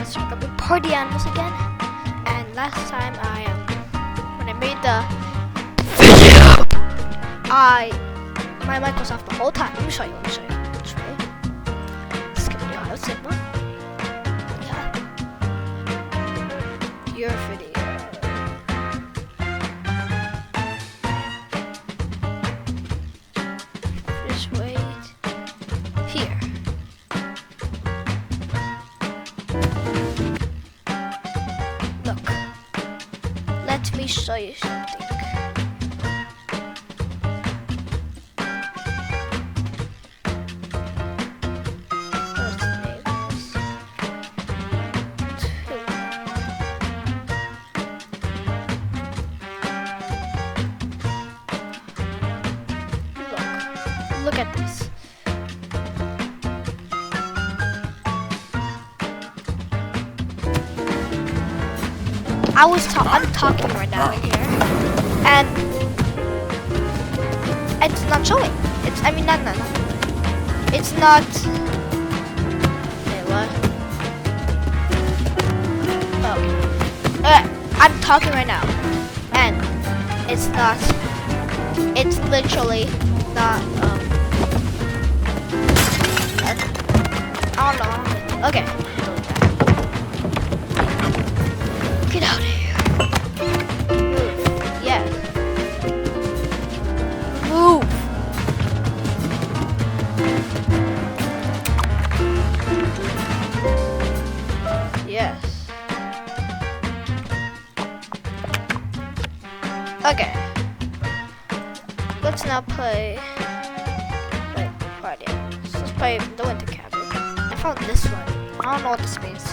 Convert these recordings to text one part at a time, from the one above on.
guys, we're gonna be party animals again. And last time when I made the video, my mic was off the whole time. Let me show you. Let's try it. Skip video. Let's see. Yeah. Your video. Just wait. Here. Look. Let me show you something. Look at this. I'm talking right now in here, and it's not showing. It's not. It's not. Wait, what? Oh. I'm talking right now, and it's not. It's literally not. I don't know. Okay. Get out of here. Move. Yes. Move. Yes. Okay. Let's now play party. Let's play the winter cabin. I found this one. I don't know what this means.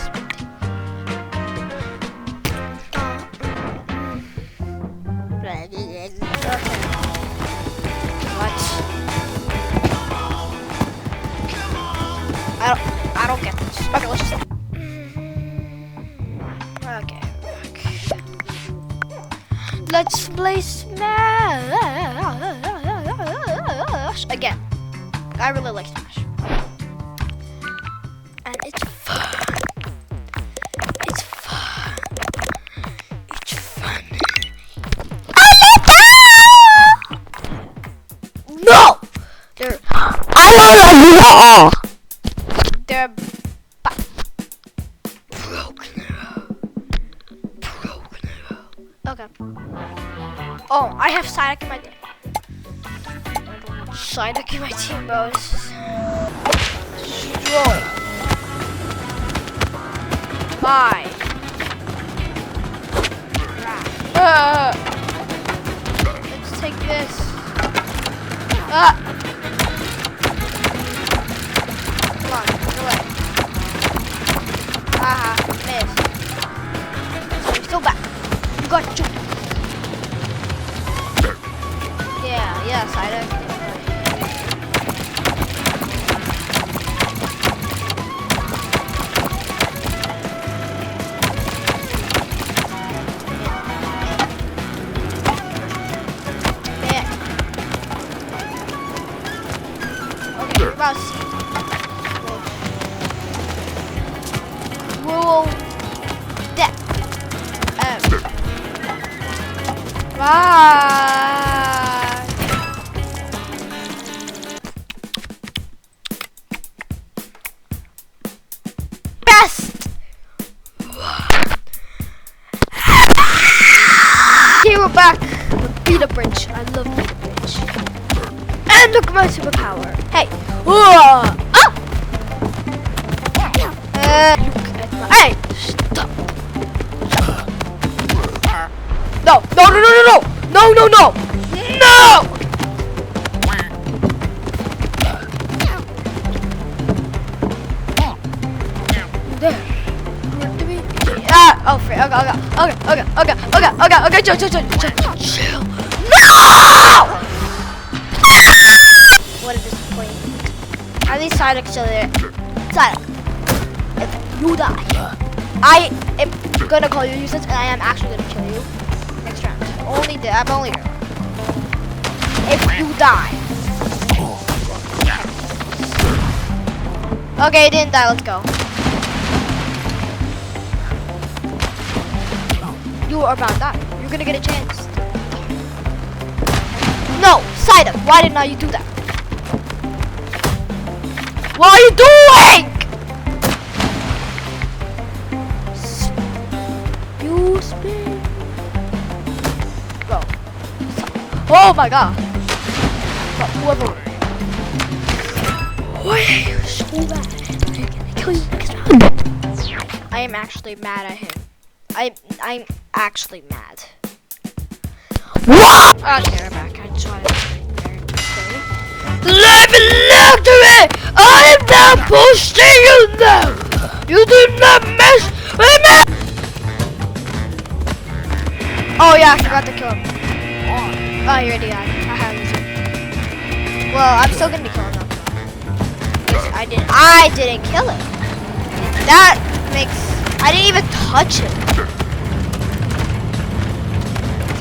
What? I don't get this. Okay, let's just. Okay. Let's play Smash again. I really like Smash. And it's fun. It's fun. It's fun. No! I don't love you at all. They're broken. Okay. Oh, I have Psyduck in my team. Psyduck in my team, bro. Destroy. Bye. Let's take this. Come on, get away. Haha, miss. So you're still back. You got you. Yeah, Psyduck. Rule that. Bye. Best. Okay, we're back. Beta Bridge. I love Beta Bridge. And look at my superpower. Hey. Hey! Stop! No! No! No! No! No! No! No! No! No! There. Oh, free. Okay. Chill. No! What a disappointment. At least Psyduck's still there. Psyduck. If you die, I am gonna call you useless, and I am actually gonna kill you next round. I'm only here. If you die. Okay, it didn't die. Let's go. you are about to die. You're gonna get a chance. No, Sidon, why did not you do that? What are you doing? You spin. Bro. Oh my god. Bro, whoever. Why are you so bad? I'm gonna kill you next round. I am actually mad at him. I'm actually mad. What? Okay, we're back. I just wanted to say let me look to me! I am not pushing you now! You do not mess with me! Oh yeah, I forgot to kill him. Oh, he already died. I had him. Well, I'm still gonna be killing him. Because I didn't kill him. That makes... I didn't even touch him.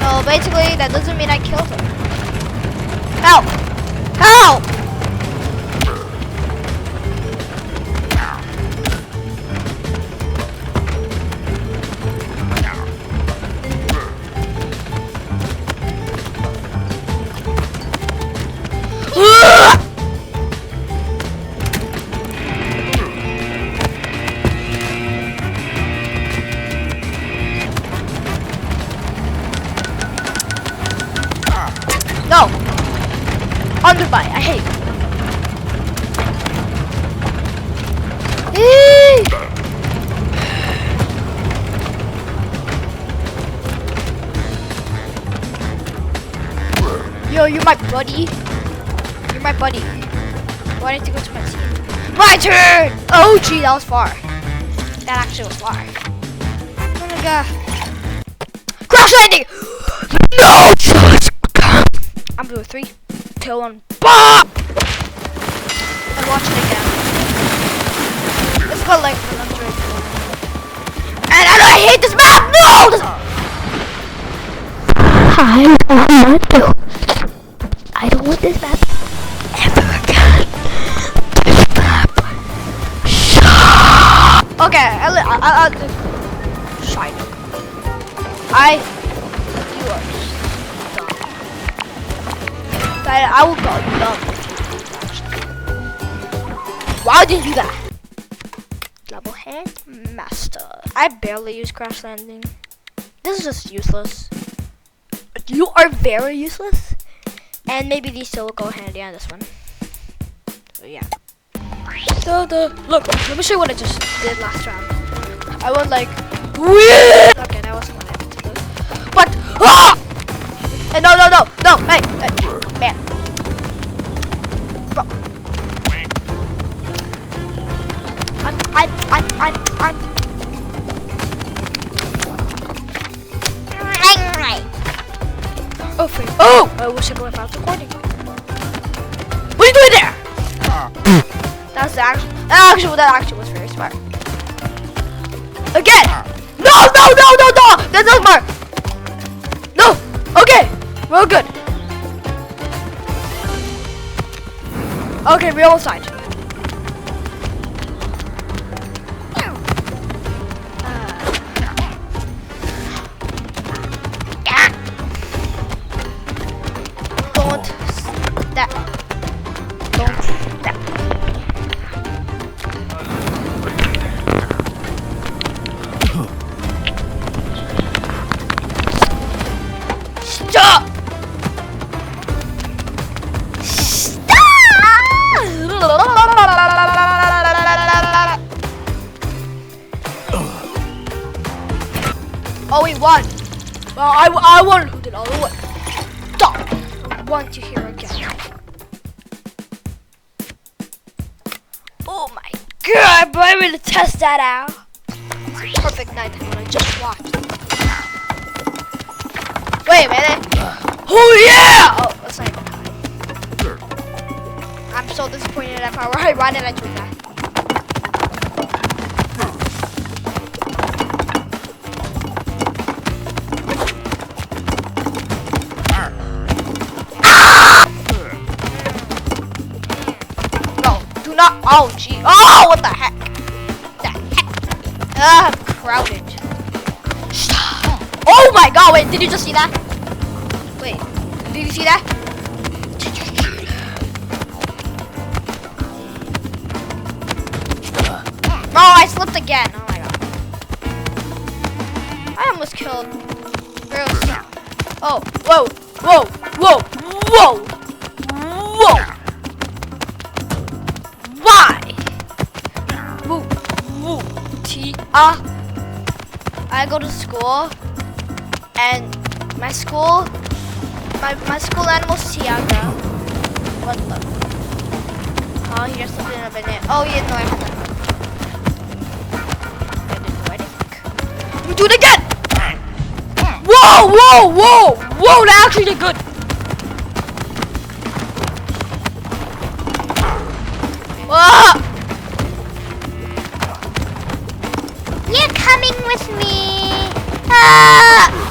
So basically, that doesn't mean I killed him. Help! Help! No! Underbite, I hate it. Yo, you're my buddy. You're my buddy. Why didn't you go to my team? My turn! Oh gee, that was far. That actually was far. Oh my god. Crash landing! No! I'm doing 3, 2, 1, BOP! And watch it again. Let's go like another. And I hate this map! No! I don't want this map ever again. This map. Okay, I'll do Shine. You are dumb. I will call you dumb. Why did you do that? Double hand master. I barely use crash landing. This is just useless. You are very useless. And maybe these two will go handy on this one. So yeah. Look, let me show you what I just did last round. I went like, okay, that wasn't what I meant to do. But, hey, no, hey, man. Bro. I'm. Oh, free. Oh! I wish I could have found recording. What are you doing there? That actually was very smart. Again! No! That's not smart! No! Okay! We're good. Okay, we're almost died. Oh, we won. Well, I won. Who did all the work? Stop. I want to hear again. Oh my god, but I'm gonna test that out. It's a perfect night what I just watched. Wait a minute. Oh yeah! Oh, that's not even time. I'm so disappointed at power. Why did I do that? Oh gee! Oh, what the heck? The heck? I'm crowded. Stop! Oh my god, wait, did you just see that? Wait, did you see that? Oh, I slipped again. Oh my god. I almost killed Girl Scout. Oh, whoa, whoa, whoa, whoa, whoa. Why? Woo, woo, I go to school, and my school animal's Tiago. What the? Oh, here's something in a minute. Oh, yeah, no, I have that. I didn't do anything. Let me do it again! Whoa, whoa, whoa! Whoa, that actually did good! Whoa! You're coming with me! Ah!